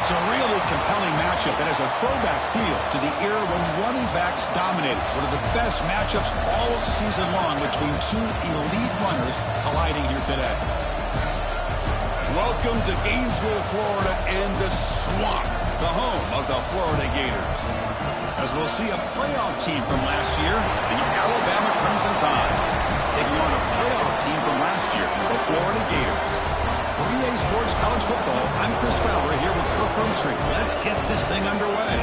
It's a really compelling matchup that has a throwback feel to the era when running backs dominated. One of the best matchups all season long between two elite runners colliding here today. Welcome to Gainesville, Florida, and the Swamp, the home of the Florida Gators. As we'll see a playoff team from last year, the Alabama Crimson Tide, taking on a playoff team from last year, the Florida Gators. For EA Sports College Football, I'm Chris Fowler here with Kirk Rumstreet. Let's get this thing underway.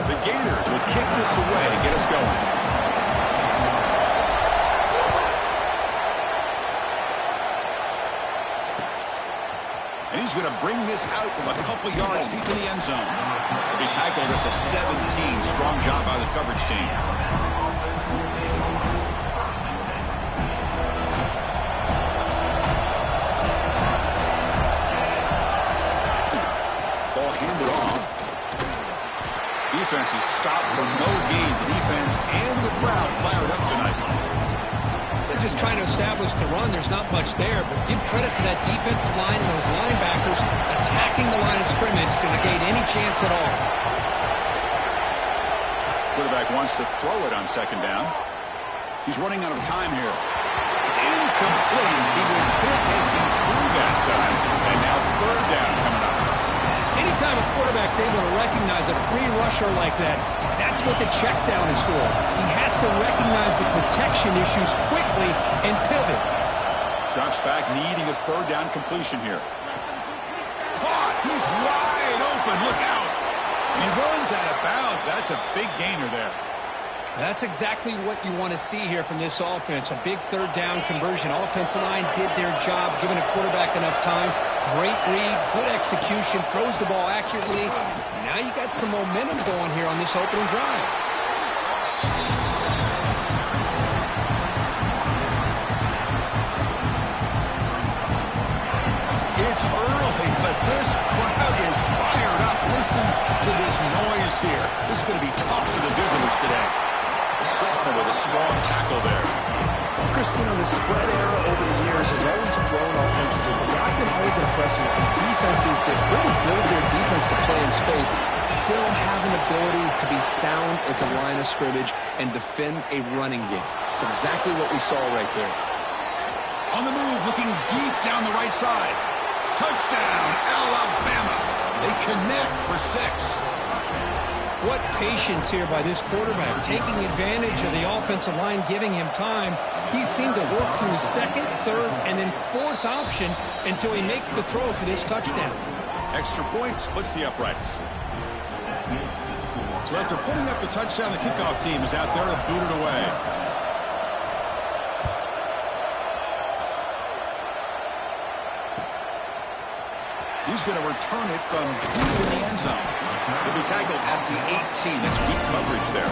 The Gators will kick this away to get us going. And he's going to bring this out from a couple yards deep in the end zone. He'll be tackled at the 17. Strong job by the coverage team. Ball handed off. Defense is stopped for no gain. The defense and the crowd fired up tonight. They're just trying to establish the run. There's not much there, but give credit to that defensive line and those linebackers attacking the line of scrimmage to negate any chance at all. Quarterback wants to throw it on second down. He's running out of time here. It's incomplete. He was hit as he threw that time. And now third down coming up. Anytime a quarterback's able to recognize a free rusher like that, that's what the check down is for. He has to recognize the protection issues quickly and pivot. Drops back, needing a third down completion here. Caught! He's wide open. Look out! He runs out of bounds. That's a big gainer there. That's exactly what you want to see here from this offense. A big third down conversion. Offensive line did their job, giving a quarterback enough time. Great read, good execution, throws the ball accurately. Now you got some momentum going here on this opening drive. It's early, but this crowd is fired up. Listen to this noise here. This is going to be tough for the visitors today. The sophomore with a strong tackle there. Chris, you know, the spread era over the years has always grown offensively, but I've been always impressed with defenses that really build their defense to play in space, still have an ability to be sound at the line of scrimmage and defend a running game. It's exactly what we saw right there. On the move, looking deep down the right side. Touchdown, Alabama. They connect for 6. What patience here by this quarterback, taking advantage of the offensive line, giving him time. He seemed to work through second, third, and then fourth option until he makes the throw for this touchdown. Extra point splits the uprights. So after putting up the touchdown, the kickoff team is out there to boot it away. He's going to return it from deep in the end zone. He'll be tackled at the 18. That's deep coverage there.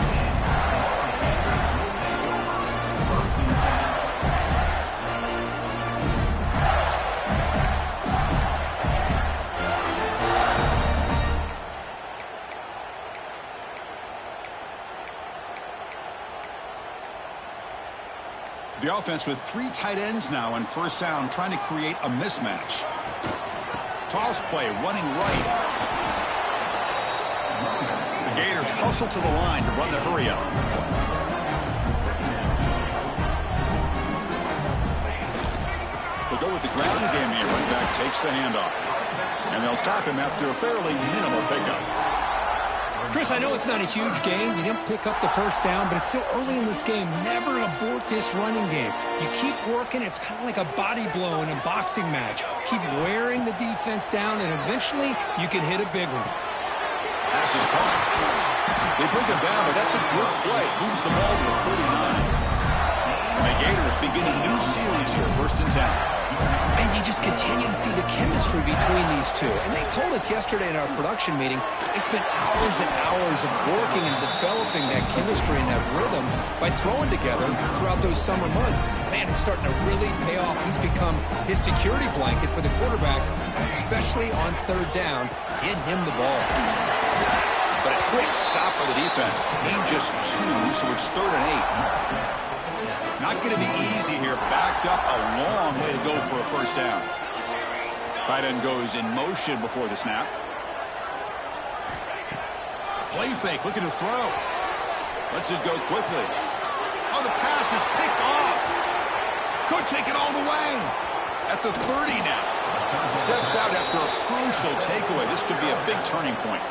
The offense with 3 tight ends now on first down, trying to create a mismatch. Toss play, running right. The Gators hustle to the line to run the hurry up. They'll go with the ground game here. Running back takes the handoff. And they'll stop him after a fairly minimal pickup. Chris, I know it's not a huge game. You didn't pick up the first down, but it's still early in this game. Never abort this running game. You keep working. It's kind of like a body blow in a boxing match. Keep wearing the defense down, and eventually you can hit a big one. Pass is caught. They bring him down, but that's a good play. Moves the ball to the 39. And the Gators begin a new series here, 1st and 10. And you just continue to see the chemistry between these two. And they told us yesterday in our production meeting, they spent hours and hours of working and developing that chemistry and that rhythm by throwing together throughout those summer months. And man, it's starting to really pay off. He's become his security blanket for the quarterback, especially on 3rd down. Get him the ball. But a quick stop by the defense. Gain just 2, so it's 3rd and 8. Not going to be easy here. Backed up a long way to go for a 1st down. Tight end goes in motion before the snap. Play fake, looking to throw. Lets it go quickly. Oh, the pass is picked off. Could take it all the way. At the 30 now. Steps out after a crucial takeaway. This could be a big turning point.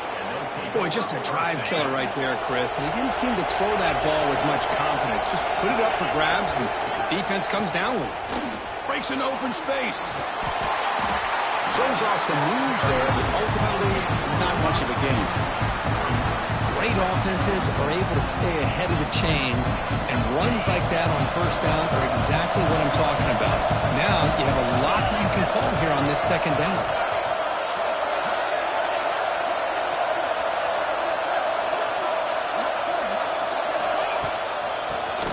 Boy, just a drive killer right there, Chris. And he didn't seem to throw that ball with much confidence. Just put it up for grabs, and the defense comes down with it. Breaks an open space. Shows off the moves there, but ultimately not much of a gain. Great offenses are able to stay ahead of the chains, and runs like that on 1st down are exactly what I'm talking about. Now you have a lot that you can call here on this 2nd down.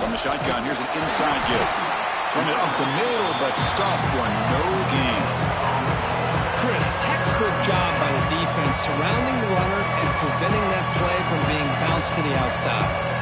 From the shotgun, here's an inside give. Run it up the middle, but stuffed for no gain. Chris, textbook job by the defense surrounding the runner and preventing that play from being bounced to the outside.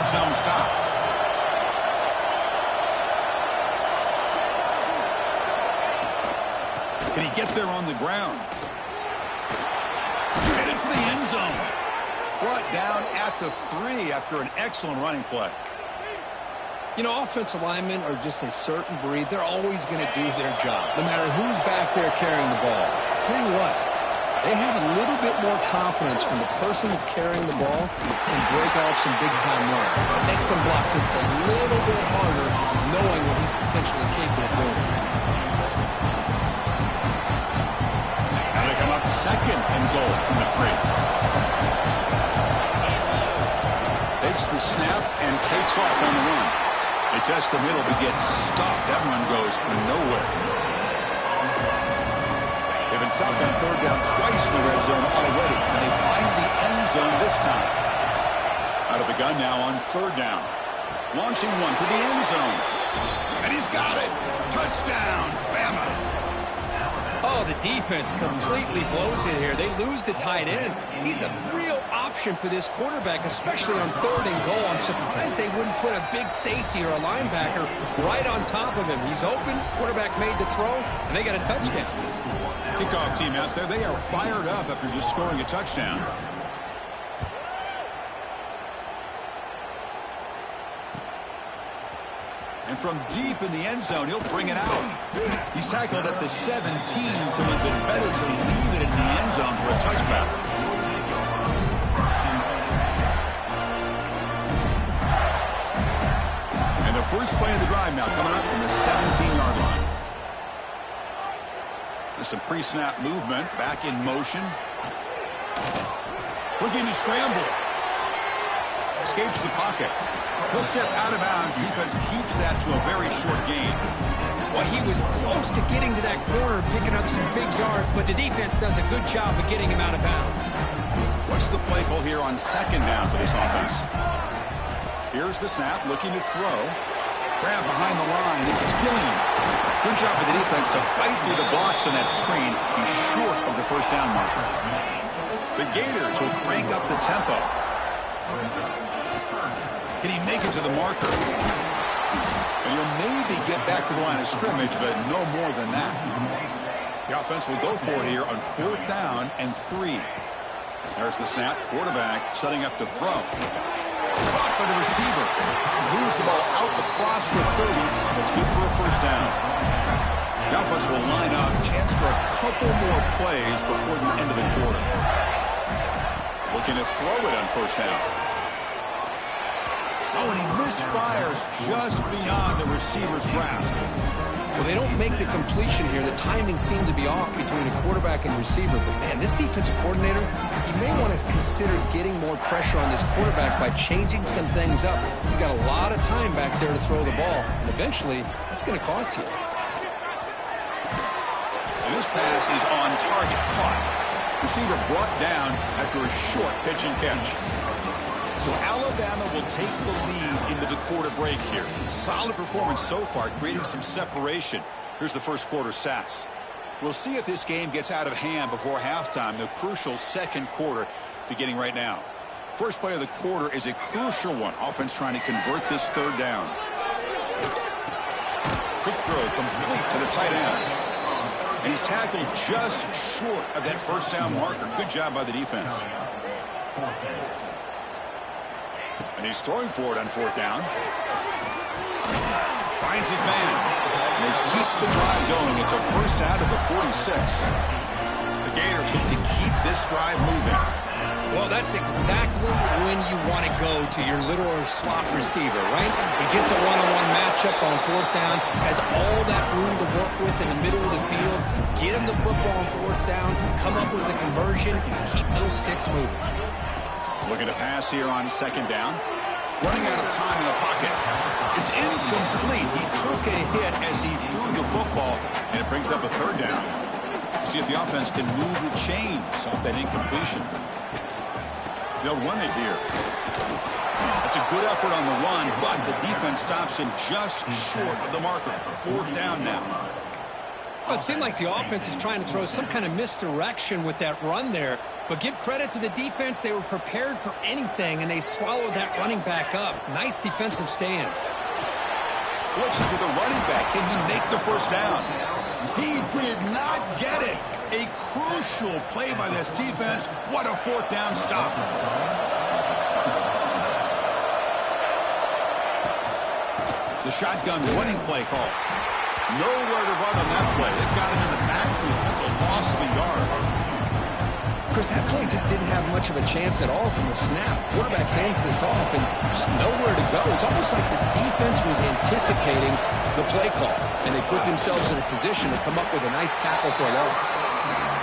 Zone stop. Can he get there on the ground? Headed for the end zone. Brought down at the 3 after an excellent running play. You know, offensive linemen are just a certain breed. They're always going to do their job, no matter who's back there carrying the ball. I'll tell you what. They have a little bit more confidence when the person that's carrying the ball can break off some big-time runs. It makes them block just a little bit harder, knowing what he's potentially capable of doing. Now they come up 2nd and goal from the 3. Takes the snap and takes off on the run. They test the middle, but gets stopped. That run goes nowhere. They've been stopped on 3rd down twice in the red zone already, and they find the end zone this time. Out of the gun now on 3rd down. Launching one to the end zone. And he's got it. Touchdown, Bama. Oh, the defense completely blows it here. They lose the tight end. He's a real option for this quarterback, especially on 3rd and goal. I'm surprised they wouldn't put a big safety or a linebacker right on top of him. He's open, quarterback made the throw, and they got a touchdown. Kickoff team out there, they are fired up after just scoring a touchdown. And from deep in the end zone, he'll bring it out. He's tackled at the 17, so it would have been better to leave it in the end zone for a touchback. And the first play of the drive now coming up from the 17-yard line. There's some pre-snap movement, back in motion. Looking to scramble. Escapes the pocket. He'll step out of bounds. Defense keeps that to a very short gain. Well, he was close to getting to that corner, picking up some big yards, but the defense does a good job of getting him out of bounds. What's the play call here on 2nd down for this offense? Here's the snap, looking to throw. Grab behind the line. It's Skillian. Good job by the defense to fight through the blocks on that screen. He's short of the first down marker. The Gators will crank up the tempo. Can he make it to the marker? And he'll maybe get back to the line of scrimmage, but no more than that. The offense will go for it here on 4th down and 3. There's the snap. Quarterback setting up to throw. Caught by the receiver. Moves the ball out across the 30. That's good for a first down. The offense will line up. Chance for a couple more plays before the end of the quarter. Looking to throw it on first down. Oh, and he misfires just beyond the receiver's grasp. Well, they don't make the completion here. The timing seemed to be off between a quarterback and receiver. But, man, this defensive coordinator, he may want to consider getting more pressure on this quarterback by changing some things up. He's got a lot of time back there to throw the ball. And eventually, that's going to cost you. And this pass is on target, caught. Receiver brought down after a short pitch and catch. So Alabama will take the lead into the quarter break here. Solid performance so far, creating some separation. Here's the first quarter stats. We'll see if this game gets out of hand before halftime, the crucial second quarter beginning right now. First play of the quarter is a crucial one. Offense trying to convert this third down. Quick throw complete to the tight end. And he's tackled just short of that first down marker. Good job by the defense. And he's throwing for it on fourth down. Finds his man. And they keep the drive going. It's a first out of the 46. The Gators look to keep this drive moving. Well, that's exactly when you want to go to your literal slot receiver, right? He gets a one-on-one matchup on fourth down, has all that room to work with in the middle of the field, get him the football on fourth down, come up with a conversion, keep those sticks moving. Looking to pass here on second down. Running out of time in the pocket. It's incomplete. He took a hit as he threw the football, and it brings up a third down. See if the offense can move the chains off that incompletion. They'll run it here. That's a good effort on the run, but the defense stops him just short of the marker. Fourth down now. Well, it seemed like the offense is trying to throw some kind of misdirection with that run there. But give credit to the defense. They were prepared for anything, and they swallowed that running back up. Nice defensive stand. Flips it to the running back. Can he make the first down? He did not get it. A crucial play by this defense. What a fourth down stop. The shotgun running play call. Nowhere to run on that play. They've got him in the backfield. That's a loss of a yard. Chris, that play just didn't have much of a chance at all from the snap. Quarterback hands this off and just nowhere to go. It's almost like the defense was anticipating the play call, and they put themselves in a position to come up with a nice tackle for a loss.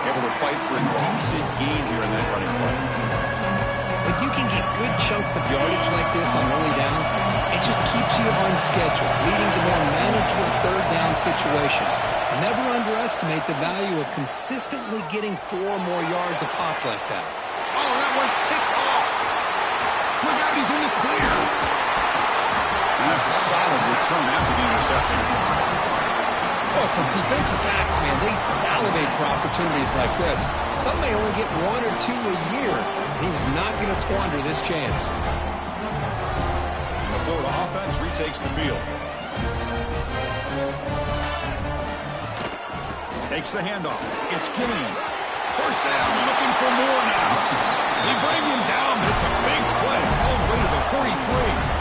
Able to fight for a decent gain here in that running play. When you can get good chunks of yardage like this on early downs, it just keeps you on schedule, leading to more manageable third down situations. Never underestimate the value of consistently getting 4 more yards a pop like that. Oh, that one's picked off. Look out, he's in the clear. And that's a solid return after the interception. Oh, for defensive backs, man, they salivate for opportunities like this. Some may only get 1 or 2 a year. He was not going to squander this chance. The Florida offense retakes the field. Takes the handoff. It's Gillian. First down, looking for more now. They bring him down, but it's a big play all the way to the 43.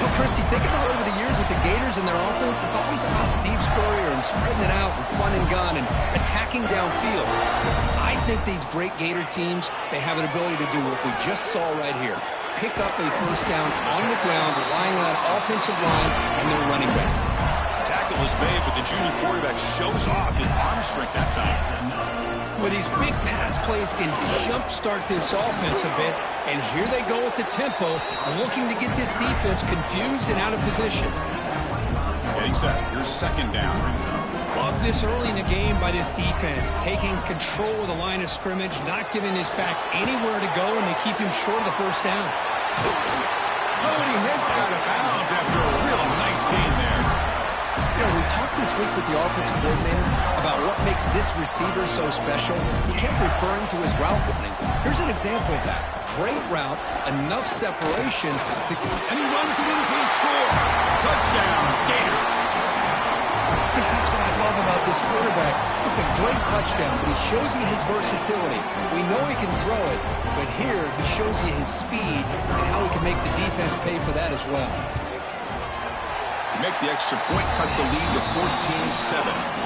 Well, Chrissy, think about over the years with the Gators and their offense, it's always about Steve Spurrier and spreading it out and fun and gun and attacking downfield. I think these great Gator teams, they have an ability to do what we just saw right here. Pick up a first down on the ground, relying on that offensive line and their running back. Tackle is made, but the junior quarterback shows off his arm strength that time. But these big pass plays can jumpstart this offense a bit, and here they go with the tempo, looking to get this defense confused and out of position. Getting set. Here's second down. Love this early in the game by this defense, taking control of the line of scrimmage, not giving this back anywhere to go, and they keep him short of the first down. Oh, and he hits out of bounds after a real nice gain there. You know, we talked this week with the offensive coordinator about what makes this receiver so special. He kept referring to his route running. Here's an example of that. Great route, enough separation to... And he runs it in for the score. Touchdown, Gators. Chris, that's what I love about this quarterback. It's a great touchdown, but he shows you his versatility. We know he can throw it, but here he shows you his speed and how he can make the defense pay for that as well. Make the extra point, cut the lead to 14-7.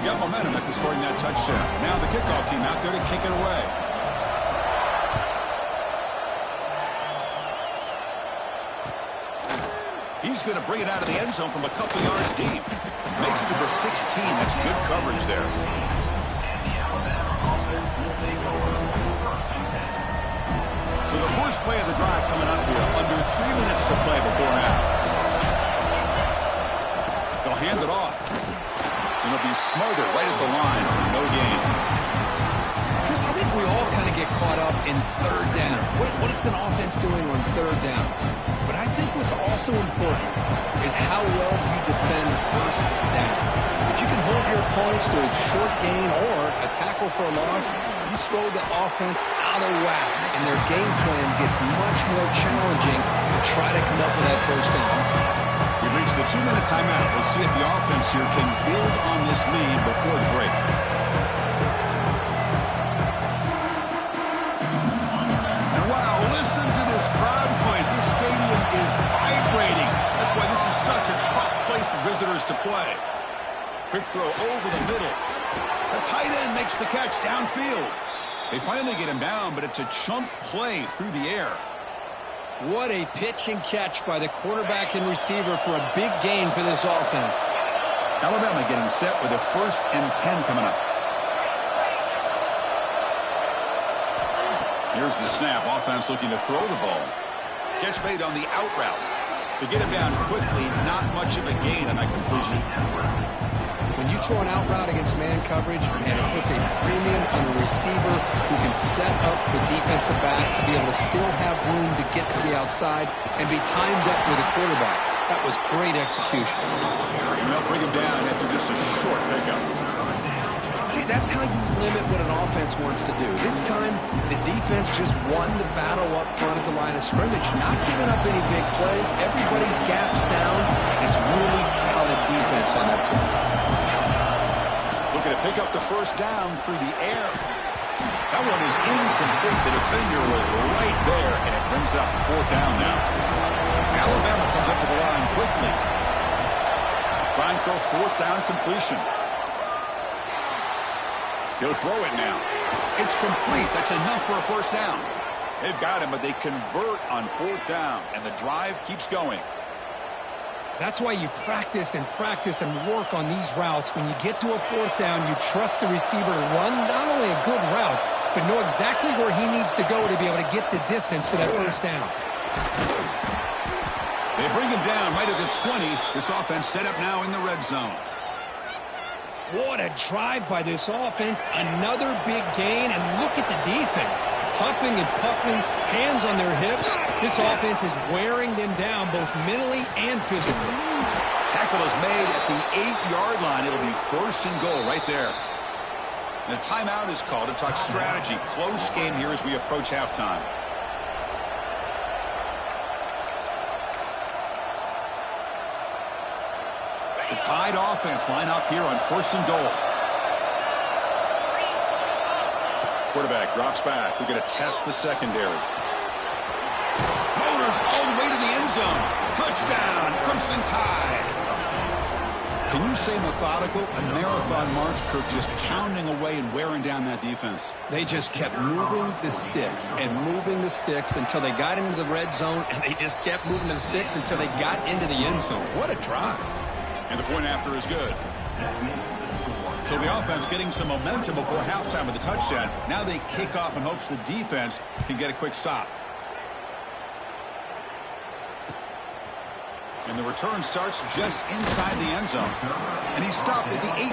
Got momentum after scoring that touchdown. Now the kickoff team out there to kick it away. He's going to bring it out of the end zone from a couple yards deep. Makes it to the 16. That's good coverage there. So the first play of the drive coming up here. Under 3 minutes to play before half. They'll hand it off. And it'll be smothered right at the line for no gain. Chris, I think we all kind of get caught up in third down. What is an offense doing on third down? But I think what's also important is how well you defend first down. If you can hold your opponents to a short gain or a tackle for a loss, you throw the offense out of whack, and their game plan gets much more challenging to try to come up with that first down. We've reached the 2-minute timeout. We'll see if the offense here can build on this lead before the break. And wow, listen to this crowd noise. This stadium is vibrating. That's why this is such a tough place for visitors to play. Quick throw over the middle. The tight end makes the catch downfield. They finally get him down, but it's a chunk play through the air. What a pitch and catch by the quarterback and receiver for a big gain for this offense. Alabama getting set with a 1st and 10 coming up. Here's the snap. Offense looking to throw the ball. Catch made on the out route. To get him down quickly, not much of a gain on that completion. When you throw an out route against man coverage, and it puts a premium on a receiver who can set up the defensive back to be able to still have room to get to the outside and be timed up with the quarterback. That was great execution. And they'll bring him down after just a short pickup. See, that's how you limit what an offense wants to do. This time, the defense just won the battle up front at the line of scrimmage, not giving up any big plays. Everybody's gap sound. It's really solid defense on that point. Looking to pick up the first down through the air. That one is incomplete. The defender was right there, and it brings up 4th down now. Alabama comes up to the line quickly. Trying for a 4th down completion. He'll throw it now. It's complete. That's enough for a first down. They've got him, but they convert on 4th down, and the drive keeps going. That's why you practice and work on these routes. When you get to a 4th down, you trust the receiver to run not only a good route, but know exactly where he needs to go to be able to get the distance for that first down. They bring him down right at the 20. This offense set up now in the red zone. What a drive by this offense. Another big gain, and look at the defense. Huffing and puffing, hands on their hips. This offense is wearing them down both mentally and physically. Tackle is made at the 8-yard line. It'll be 1st and goal right there. And a timeout is called to talk strategy. Close game here as we approach halftime. The Tide offense line up here on 1st and goal. Quarterback drops back. We're going to test the secondary. Motors all the way to the end zone. Touchdown, Crimson Tide. Can you say methodical? A marathon march, Kirk, just pounding away and wearing down that defense. They just kept moving the sticks and moving the sticks until they got into the red zone, and they just kept moving the sticks until they got into the end zone. What a drive. And the point after is good. So the offense getting some momentum before halftime with the touchdown. Now they kick off in hopes the defense can get a quick stop. And the return starts just inside the end zone. And he stopped at the 18.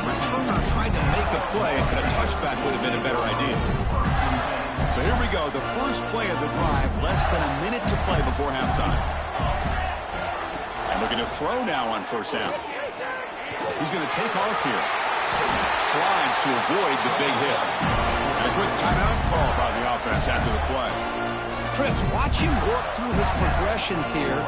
Returner tried to make a play, but a touchback would have been a better idea. So here we go. The first play of the drive, less than a minute to play before halftime. And looking to throw now on 1st down. He's going to take off here. Slides to avoid the big hit. And a quick timeout call by the offense after the play. Chris, watch him work through his progressions here.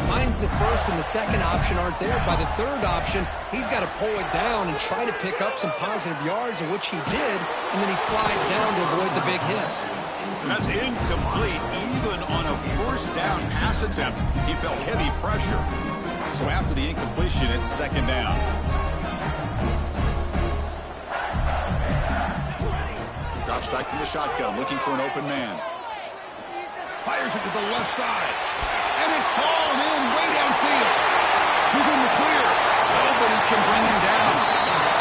Finds the first and the second option aren't there. By the third option, he's got to pull it down and try to pick up some positive yards, of which he did, and then he slides down to avoid the big hit. That's incomplete. Even on a first down pass attempt, he felt heavy pressure. So after the incompletion, it's second down. Drops back from the shotgun, looking for an open man. Fires it to the left side. And it's hauled in way downfield. He's in the clear. Nobody can bring him down.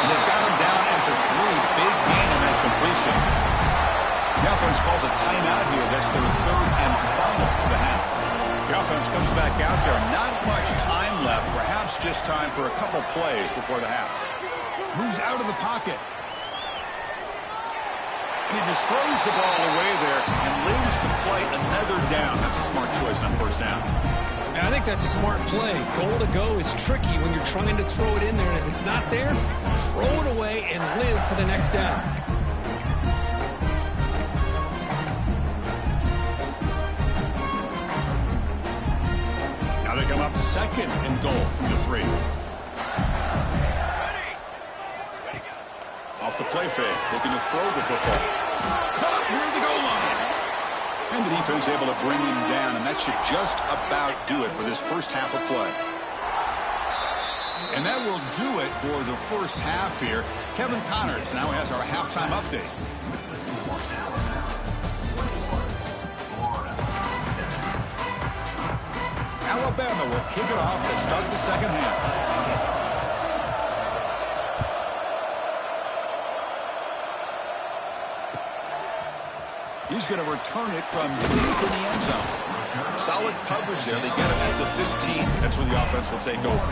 And they've got him down at the 3. Big gain on that completion. The offense calls a timeout here. That's their third and final of the half. The offense comes back out there. Not much time left. Perhaps just time for a couple plays before the half. Moves out of the pocket. And he just throws the ball away there and lives to play another down. That's a smart choice on first down. I think that's a smart play. Goal to go is tricky when you're trying to throw it in there. And if it's not there, throw it away and live for the next down. Now they come up second and goal from the 3. Off the play fake, looking to throw the football. Caught near the goal line. And the defense able to bring him down, and that should just about do it for this first half of play. And that will do it for the first half here. Kevin Connors now has our halftime update. Alabama will kick it off to start the second half. He's going to return it from deep in the end zone. Solid coverage there. They get him at the 15. That's where the offense will take over.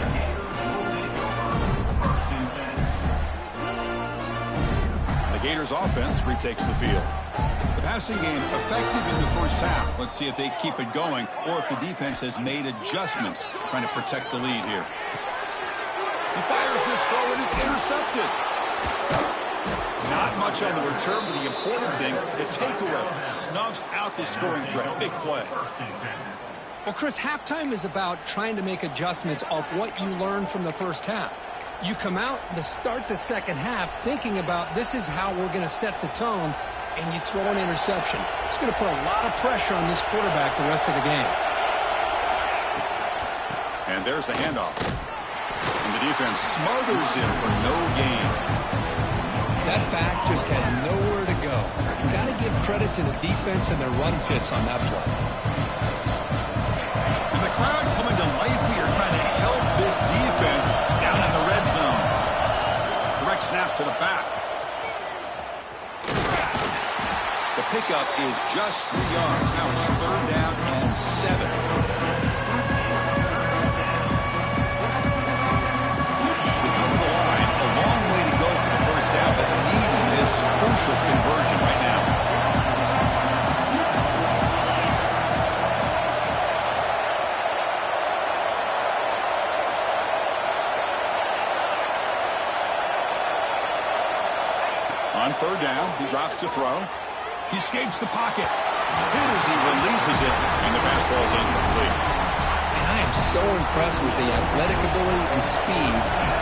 The Gators offense retakes the field. The passing game effective in the first half. Let's see if they keep it going or if the defense has made adjustments trying to protect the lead here. He fires this throw and is intercepted. Not much on the return, but the important thing, the takeaway snuffs out the scoring threat. Big play. Well, Chris, halftime is about trying to make adjustments off what you learned from the first half. You come out to start the second half thinking about this is how we're going to set the tone, and you throw an interception. It's going to put a lot of pressure on this quarterback the rest of the game. And there's the handoff. And the defense smothers him for no gain. That back just had nowhere to go. You've got to give credit to the defense and their run fits on that play. And the crowd coming to life here trying to help this defense down in the red zone. Direct snap to the back. The pickup is just 3 yards. Now it's third down and 7. But needing this crucial conversion right now. On third down, he drops to throw. He escapes the pocket. Hit as he releases it, and the pass ball is incomplete. And I am so impressed with the athletic ability and speed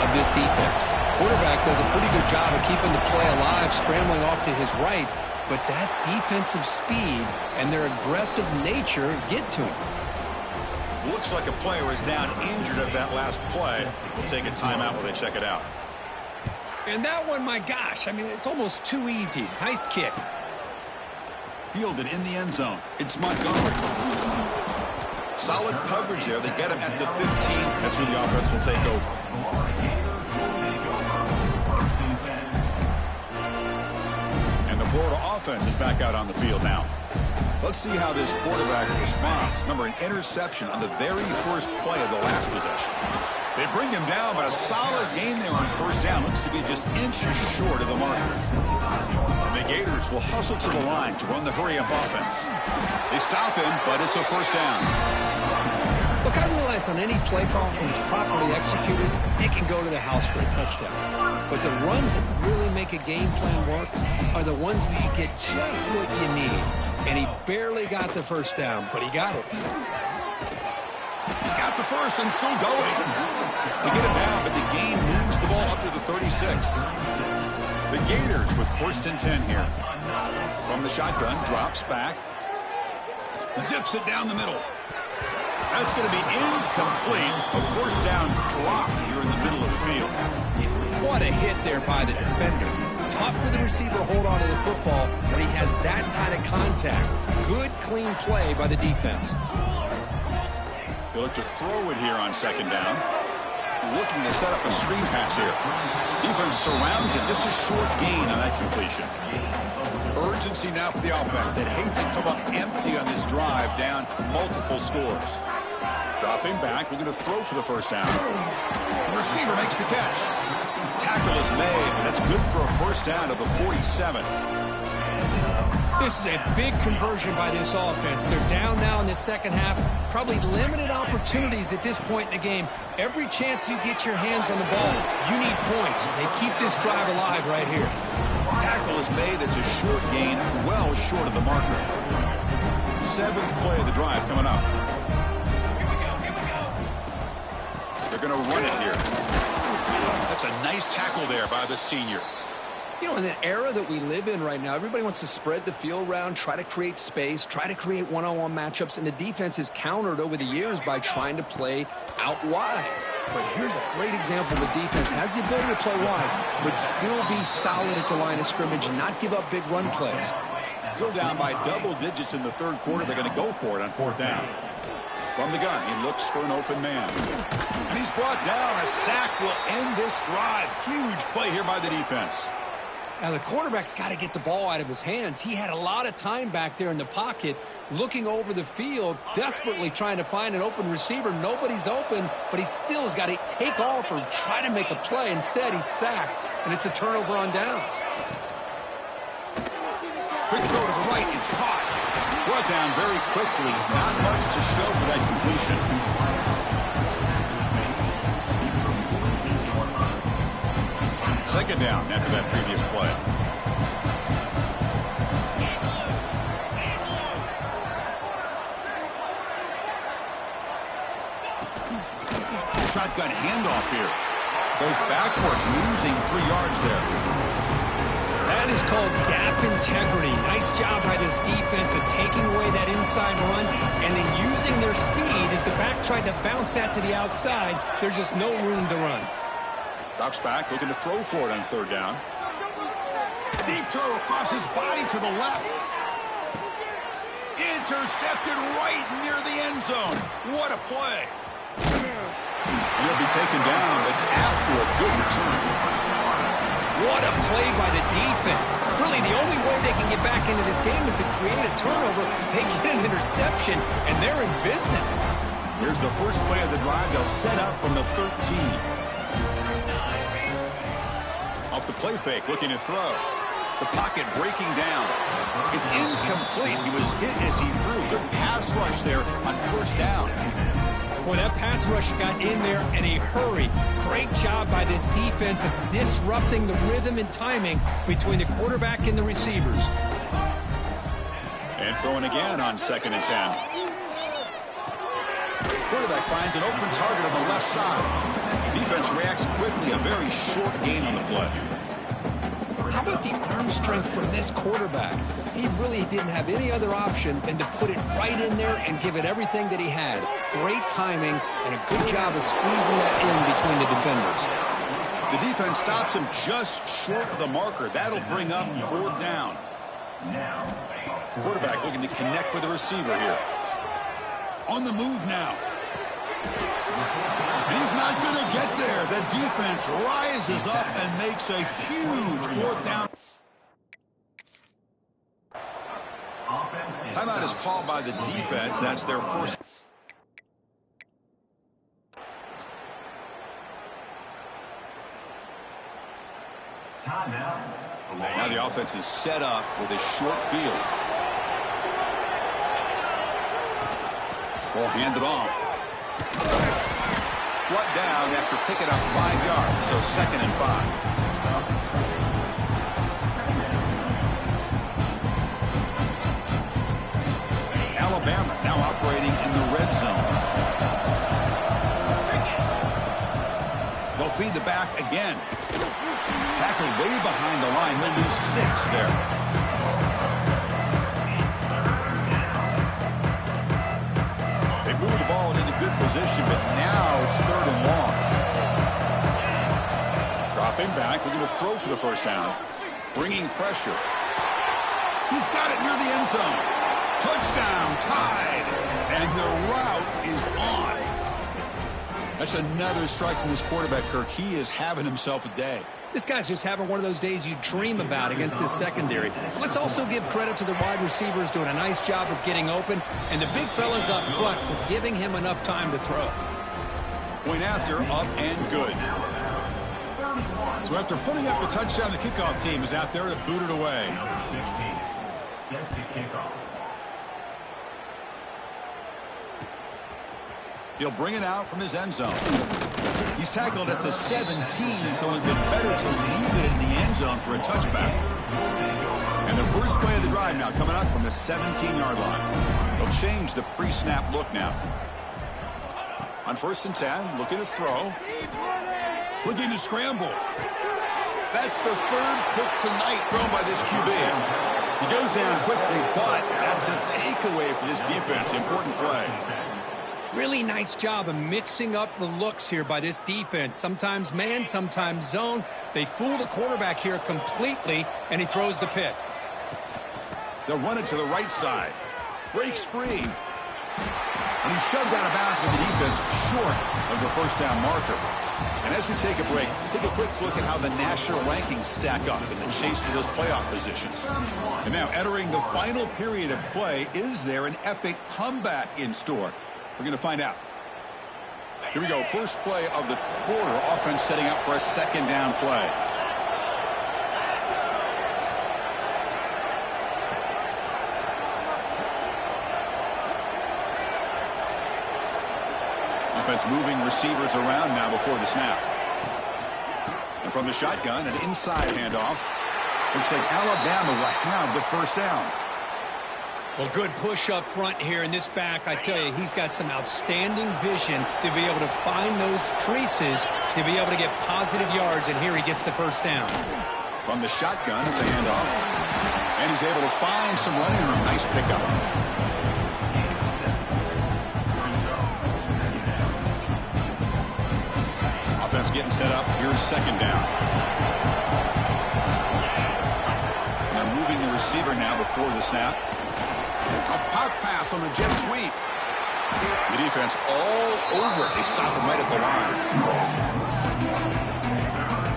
of this defense. Quarterback does a pretty good job of keeping the play alive, scrambling off to his right, but that defensive speed and their aggressive nature get to him. Looks like a player is down injured at that last play. We'll take a timeout while they check it out. And that one, my gosh, I mean, it's almost too easy. Nice kick. Fielded in the end zone. It's Montgomery. Solid coverage there. They get him at the 15. That's where the offense will take over. Florida offense is back out on the field now. Let's see how this quarterback responds. Remember, an interception on the very first play of the last possession. They bring him down, but a solid gain there on first down. Looks to be just inches short of the marker. And the Gators will hustle to the line to run the hurry-up offense. They stop him, but it's a first down. Look, I realize on any play call, when it's properly executed, it can go to the house for a touchdown. But the runs that really make a game plan work are the ones where you get just what you need. And he barely got the first down, but he got it. He's got the first and still going. They get it down, but the gain moves the ball up to the 36. The Gators with first and 10 here. From the shotgun, drops back. Zips it down the middle. That's going to be incomplete. A first down drop here in the middle of the field. What a hit there by the defender. Tough for the receiver to hold on to the football when he has that kind of contact. Good, clean play by the defense. They look to throw it here on second down. Looking to set up a screen pass here. Defense surrounds him. Just a short gain on that completion. Urgency now for the offense. They'd hate to come up empty on this drive, down multiple scores. Dropping back, looking to throw for the first down. The receiver makes the catch. Tackle is made, and that's good for a first down of the 47. This is a big conversion by this offense. They're down now in the second half. Probably limited opportunities at this point in the game. Every chance you get your hands on the ball, you need points. They keep this drive alive right here. Tackle is made. That's a short gain, well short of the marker. Seventh play of the drive coming up. They're going to run it here. That's a nice tackle there by the senior. You know, in the era that we live in right now, everybody wants to spread the field around, try to create space, try to create one-on-one matchups, and the defense is countered over the years by trying to play out wide. But here's a great example. The defense has the ability to play wide, but still be solid at the line of scrimmage and not give up big run plays. Still down by double digits in the third quarter. They're going to go for it on fourth down. From the gun, he looks for an open man. And he's brought down. A sack will end this drive. Huge play here by the defense. Now, the quarterback's got to get the ball out of his hands. He had a lot of time back there in the pocket, looking over the field, desperately trying to find an open receiver. Nobody's open, but he still has got to take off or try to make a play. Instead, he's sacked, and it's a turnover on downs. Quick throw to the right. It's caught. Brought down very quickly. Not much to show for that completion. Second down after that previous play. Shotgun handoff here. Goes backwards, losing 3 yards there. That is called gap integrity. Nice job by this defense of taking away that inside run and then using their speed as the back tried to bounce that to the outside. There's just no room to run. Drops back, looking to throw for it on third down. Deep throw across his body to the left. Intercepted right near the end zone. What a play. And he'll be taken down, but after a good return. What a play by the defense. Really, the only way they can get back into this game is to create a turnover. They get an interception, and they're in business. Here's the first play of the drive. They'll set up from the 13. Off the play fake, looking to throw. The pocket breaking down. It's incomplete. He was hit as he threw. Good pass rush there on first down. Boy, that pass rush got in there in a hurry. Great job by this defense of disrupting the rhythm and timing between the quarterback and the receivers. And throwing again on 2nd and 10. Quarterback finds an open target on the left side. Defense reacts quickly. A very short gain on the play. How about the arm strength from this quarterback? He really didn't have any other option than to put it right in there and give it everything that he had. Great timing and a good job of squeezing that in between the defenders. The defense stops him just short of the marker. That'll bring up fourth down. Quarterback looking to connect with the receiver here. On the move now. He's not going to get there. The defense rises up and makes a huge fourth down. Timeout is called by the defense. That's their first. Now the offense is set up with a short field. Ball handed off. Brought down after picking up 5 yards, so 2nd and 5. Alabama now operating in the red zone. They'll feed the back again. Tackled way behind the line. He'll lose 6 there. position, but now it's 3rd and long. Dropping back, looking to throw for the first down. Bringing pressure. He's got it near the end zone. Touchdown, tied. And the route is on. That's another strike from this quarterback, Kirk. He is having himself a day. This guy's just having one of those days you dream about against this secondary. Let's also give credit to the wide receivers doing a nice job of getting open, and the big fellas up front for giving him enough time to throw. Point after, up and good. So after putting up a touchdown, the kickoff team is out there to boot it away. Set to kickoff. He'll bring it out from his end zone. He's tackled at the 17, so it would be better to leave it in the end zone for a touchback. And the first play of the drive now coming up from the 17-yard line. They'll change the pre-snap look now. On 1st and 10, looking to throw. Looking to scramble. That's the 3rd pick tonight thrown by this QB. He goes down quickly, but that's a takeaway for this defense. Important play. Really nice job of mixing up the looks here by this defense. Sometimes man, sometimes zone. They fool the quarterback here completely, and he throws the pick. They'll run it to the right side. Breaks free. And he's shoved out of bounds with the defense short of the first down marker. And as we take a break, take a quick look at how the national rankings stack up in the chase for those playoff positions. And now entering the final period of play, is there an epic comeback in store? We're going to find out. Here we go. First play of the quarter. Offense setting up for a 2nd down play. Offense moving receivers around now before the snap. And from the shotgun, an inside handoff. Looks like Alabama will have the first down. Well, good push up front here in this back. I tell you, he's got some outstanding vision to be able to find those creases, to be able to get positive yards, and here he gets the first down. From the shotgun, it's a handoff. And he's able to find some running room. Nice pickup. Offense getting set up. Here's 2nd down. They're moving the receiver now before the snap. A pop pass on the jet sweep. The defense all over it. They stop him right at the line.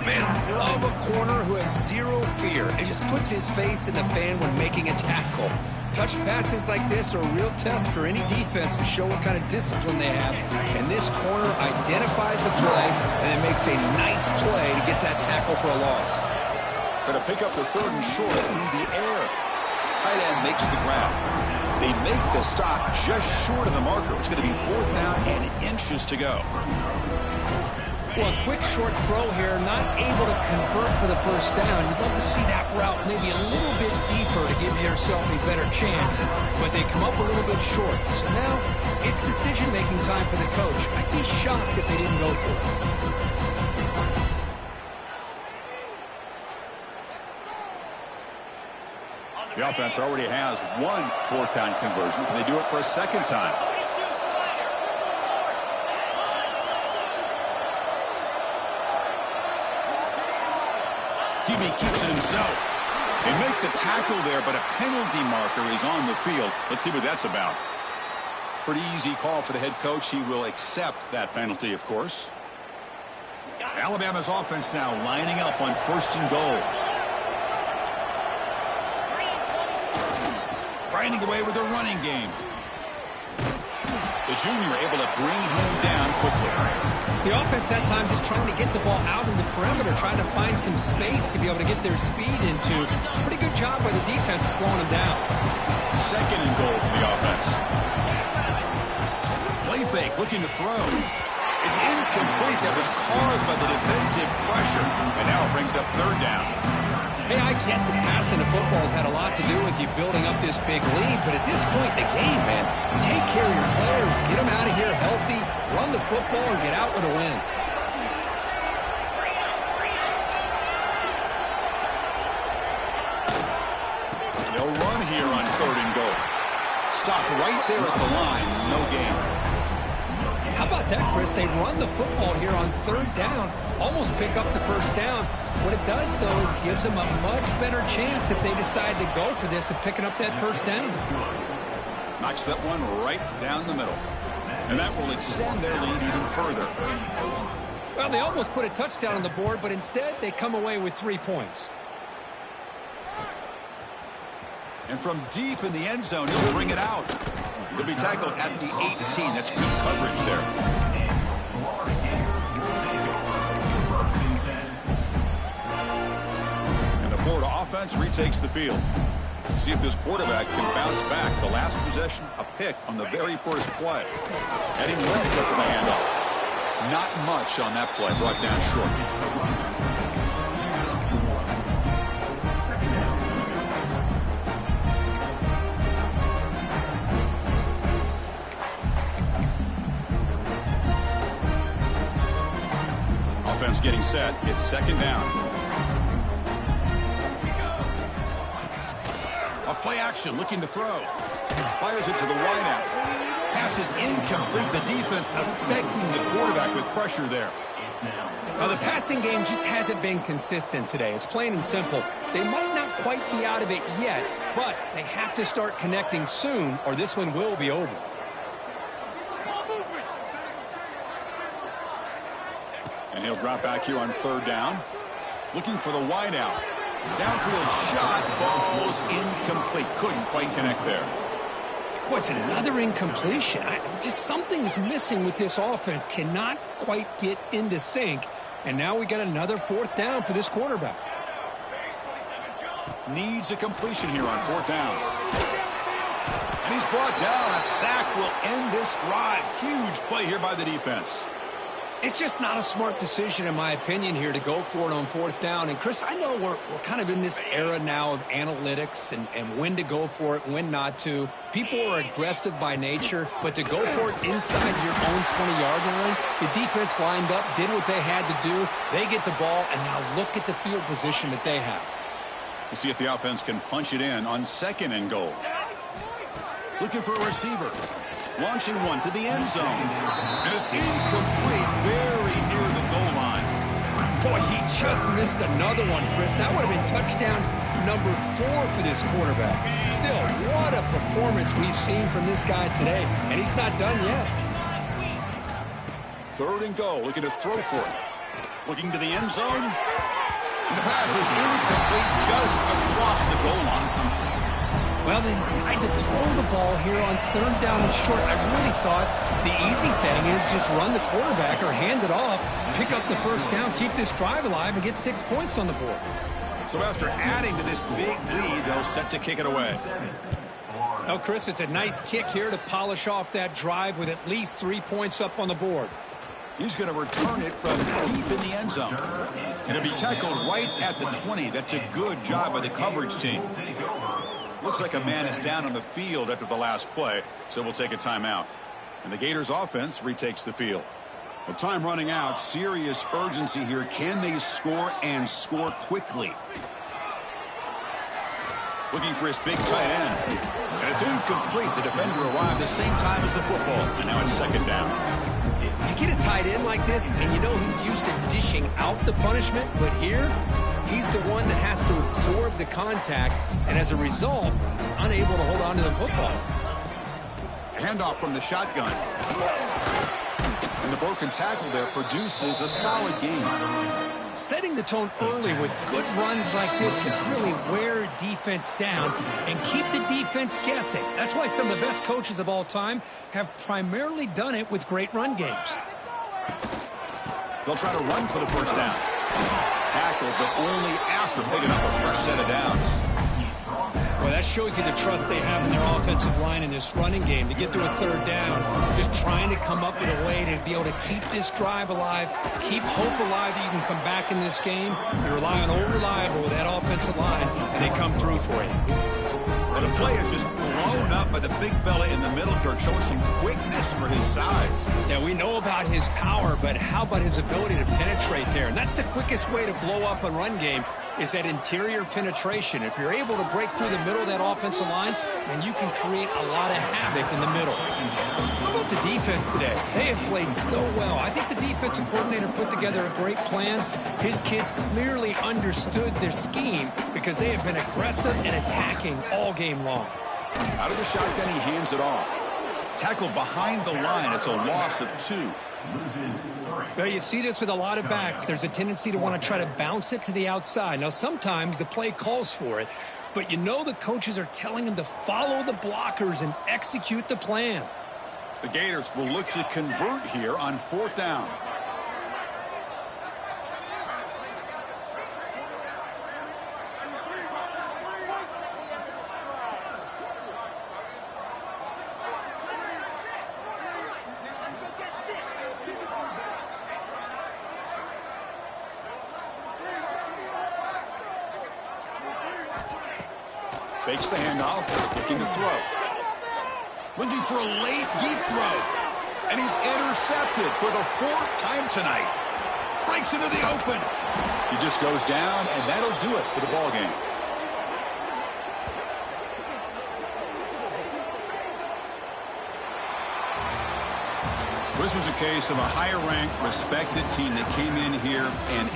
Man, I love a corner who has zero fear and just puts his face in the fan when making a tackle. Touch passes like this are a real test for any defense to show what kind of discipline they have. And this corner identifies the play and then makes a nice play to get that tackle for a loss. Going to pick up the 3rd and short through the air. Tight end makes the grab. They make the stop just short of the marker. It's going to be 4th down and inches to go. Well, a quick short throw here, not able to convert for the first down. You'd love to see that route maybe a little bit deeper to give yourself a better chance, but they come up a little bit short. So now it's decision-making time for the coach. I'd be shocked if they didn't go for it. The offense already has one 4th down conversion. Can they do it for a 2nd time? QB keeps it himself. They make the tackle there, but a penalty marker is on the field. Let's see what that's about. Pretty easy call for the head coach. He will accept that penalty, of course. Alabama's offense now lining up on 1st and goal. Grinding away with a running game. The junior able to bring him down quickly. The offense that time just trying to get the ball out in the perimeter, trying to find some space to be able to get their speed into. Pretty good job by the defense slowing them down. 2nd and goal for the offense. Play fake, looking to throw. It's incomplete. That was caused by the defensive pressure. And now it brings up 3rd down. Hey, I get that passing the football has had a lot to do with you building up this big lead, but at this point in the game, man, take care of your players, get them out of here healthy, run the football, and get out with a win. They'll run here on 3rd and goal. Stop right there at the line, no gain. How about that, Chris? They run the football here on third down, almost pick up the first down. What it does, though, is gives them a much better chance if they decide to go for this of picking up that first down. Knocks that one right down the middle. And that will extend their lead even further. Well, they almost put a touchdown on the board, but instead they come away with 3 points. And from deep in the end zone, he'll bring it out. He'll be tackled at the 18. That's good coverage there. And the Florida offense retakes the field. See if this quarterback can bounce back. The last possession, a pick on the very first play. Heading left after the handoff. Not much on that play, brought down short. Offense getting set. It's second down. A play action, looking to throw. Fires it to the wideout. Pass is incomplete. The defense affecting the quarterback with pressure there. Now, the passing game just hasn't been consistent today. It's plain and simple. They might not quite be out of it yet, but they have to start connecting soon, or this one will be over. And he'll drop back here on third down. Looking for the wideout. Downfield shot falls incomplete. Couldn't quite connect there. Boy, it's another incompletion. Just something's missing with this offense. Cannot quite get into sync. And now we got another fourth down for this quarterback. Needs a completion here on fourth down. And he's brought down. A sack will end this drive. Huge play here by the defense. It's just not a smart decision, in my opinion, here to go for it on fourth down. And, Chris, I know we're kind of in this era now of analytics and when to go for it, when not to. People are aggressive by nature, but to go for it inside your own 20-yard line, the defense lined up, did what they had to do. They get the ball, and now look at the field position that they have. We'll see if the offense can punch it in on second and goal. Looking for a receiver. Launching one to the end zone. And it's incomplete, very near the goal line. Boy, he just missed another one, Chris. That would have been touchdown number 4 for this quarterback. Still, what a performance we've seen from this guy today. And he's not done yet. Third and goal, looking to throw for it. Looking to the end zone. And the pass is incomplete just across the goal line. Well, they decide to throw the ball here on third down and short. I really thought the easy thing is just run the quarterback or hand it off, pick up the first down, keep this drive alive, and get 6 points on the board. So after adding to this big lead, they'll set to kick it away. Oh, Chris, it's a nice kick here to polish off that drive with at least 3 points up on the board. He's going to return it from deep in the end zone. And it'll be tackled right at the 20. That's a good job by the coverage team. Looks like a man is down on the field after the last play, so we'll take a timeout. And the Gators offense retakes the field. With time running out, serious urgency here. Can they score and score quickly? Looking for his big tight end. And it's incomplete. The defender arrived the same time as the football. And now it's second down. You get a tight end like this, and you know he's used to dishing out the punishment, but here, he's the one that has to absorb the contact, and as a result, he's unable to hold on to the football. Handoff from the shotgun. And the broken tackle there produces a solid game. Setting the tone early with good runs like this can really wear defense down and keep the defense guessing. That's why some of the best coaches of all time have primarily done it with great run games. They'll try to run for the first down. Tackled, but only after picking up a fresh set of downs. Well, that shows you the trust they have in their offensive line in this running game to get to a third down. Just trying to come up with a way to be able to keep this drive alive, keep hope alive that you can come back in this game. You rely on Old Reliable with that offensive line, and they come through for you. Well, the play is just blown up by the big fella in the middle, Kurt, showing some quickness for his size. Yeah, we know about his power, but how about his ability to penetrate there? And that's the quickest way to blow up a run game is that interior penetration. If you're able to break through the middle of that offensive line, then you can create a lot of havoc in the middle. How about the defense today? They have played so well. I think the defensive coordinator put together a great plan. His kids clearly understood their scheme because they have been aggressive and attacking all game long. Out of the shotgun, he hands it off. Tackled behind the line. It's a loss of 2. Well, you see this with a lot of backs. There's a tendency to want to try to bounce it to the outside. Now, sometimes the play calls for it, but you know the coaches are telling them to follow the blockers and execute the plan. The Gators will look to convert here on 4th down. Fakes the handoff, looking to throw. Looking for a late, deep throw. And he's intercepted for the 4th time tonight. Breaks into the open. He just goes down, and that'll do it for the ball game. This was a case of a higher-ranked, respected team that came in here and